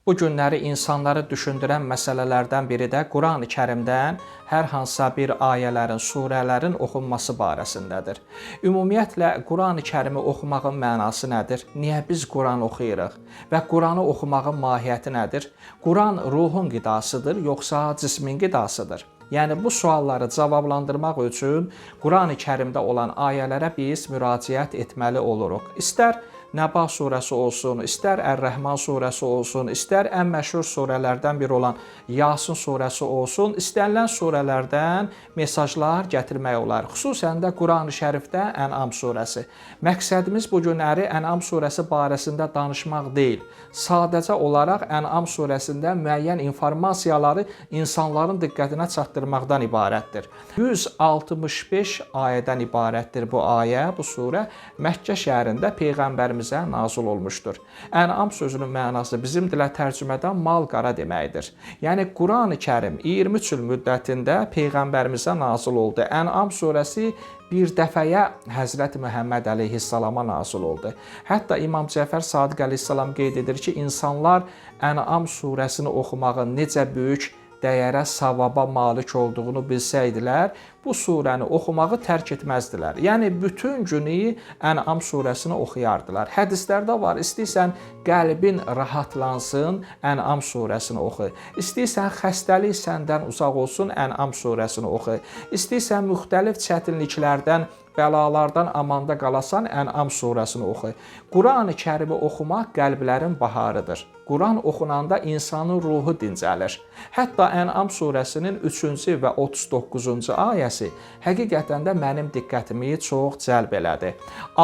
Bu günləri insanları düşündürən məsələlərdən biri də Qurani-Kərimdən hər hansısa bir ayələrin, surələrin oxunması barəsindədir. Ümumiyyətlə, Qurani-Kərimi oxumağın mənası nədir? Niyə biz Quran oxuyuruq? Və Quranı oxumağın mahiyyəti nədir? Quran ruhun qidasıdır, yoxsa cismin qidasıdır? Yəni, bu sualları cavablandırmaq üçün Qurani-Kərimdə olan ayələrə biz müraciət etməli oluruq. İstər Nəba surəsi olsun, istər Ər-Rəhman surəsi olsun, istər ən məşhur surələrdən biri olan Yasin surəsi olsun, istənilən surələrdən mesajlar gətirmək olar. Xüsusən də Qurani Şərifdə Ən'am surəsi. Məqsədimiz bu günləri Ən'am surəsi barəsində danışmaq deyil. Sadəcə olaraq Ən'am surəsində müəyyən informasiyaları insanların diqqətinə çatdırmaqdan ibarətdir. 165 ayədən ibarətdir bu ayə, bu surə Məkkə şəhərində Peyğəmbərimizə nazil olmuşdur. Ən'am sözünün mənası bizim dilə tərcümədən mal-qara deməkdir. Yəni, Qurani-Kərim 23 il müddətində Peyğəmbərimizə nazil oldu. Ən'am surəsi bir dəfəyə Həzrəti Məhəmməd əleyhissalama nazil oldu. Hətta İmam Cəfər Sadiq əleyhissalam qeyd edir ki, insanlar Ən'am surəsini oxumağın necə böyük dəyərə, savaba malik olduğunu bilsəydilər, bu surəni oxumağı tərk etməzdilər. Yəni, bütün günü Ən'am surəsini oxuyardılar. Hədislərdə var, istəyirsən qəlbin rahatlansın, Ən'am surəsini oxu. İstəyirsən xəstəlik səndən uzaq olsun, Ən'am surəsini oxu. İstəyirsən müxtəlif çətinliklərdən, bəlalardan amanda qalasan, Ən'am surəsini oxu. Qurani-Kərimi oxumaq qəlblərin baharıdır. Quran oxunanda insanın ruhu dincəlir. Hətta Ən'am surəsinin 3-cü və 39-cu ayəsi həqiqətən də mənim diqqətimi çox cəlb elədi.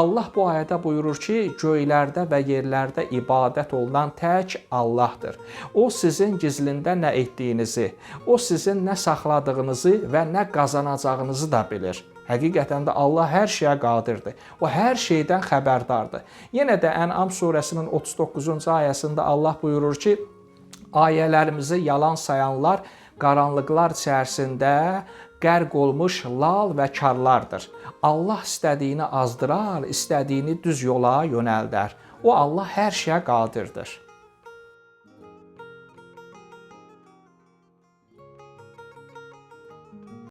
Allah bu ayədə buyurur ki, göylərdə və yerlərdə ibadət olunan tək Allahdır. O sizin gizlində nə etdiyinizi, o sizin nə saxladığınızı və nə qazanacağınızı da bilir. Həqiqətən də Allah hər şeyə qadirdir. O hər şeydən xəbərdardır. Yenə də Ən'am surəsinin 39-cu ayəsində Allah buyurur ki, ayələrimizi yalan sayanlar qaranlıqlar içərisində qərq olmuş lal və karlardır. Allah istədiyini azdırar, istədiyini düz yola yönəldər. O Allah hər şeyə qadirdir.